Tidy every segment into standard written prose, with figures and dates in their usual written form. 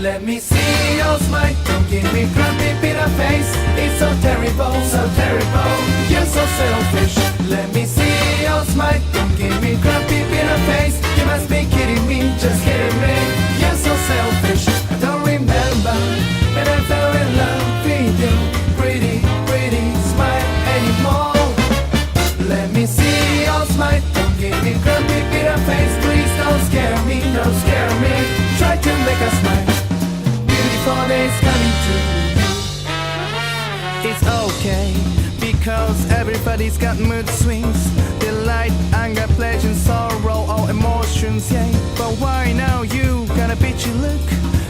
Let me see your smile, don't give me grumpy bitter face. It's so terrible, so terrible. You're so selfish. Let me see your smile, don't give me grumpy bitter face. You must be kidding me, just kidding me. You're so selfish. I don't remember when I fell in love with you. Pretty, pretty smile anymore. Let me see your smile, don't give me grumpy bitter face. Please don't scare me, don't scare me. Try to make us smile. Beautiful days coming to you. It's okay, because everybody's got mood swings. Delight, anger, pleasure, sorrow, all emotions, yeah. But why now you got a bitchy look?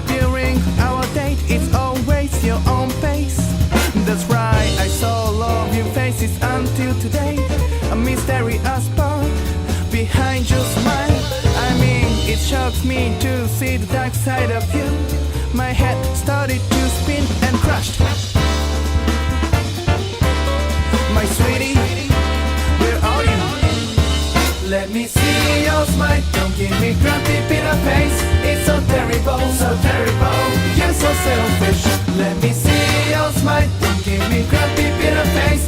During our date, it's always your own pace. That's right, I saw all of your faces until today. A mysterious part behind your smile. I mean, it shocks me to see the dark side of you. My head started to spin and crashed. My sweetie, where are you? Let me see your smile, don't give me grumpy bitter face. It's so terrible, so terrible. You're so selfish. Let me see your smile, don't give me grumpy bitter face.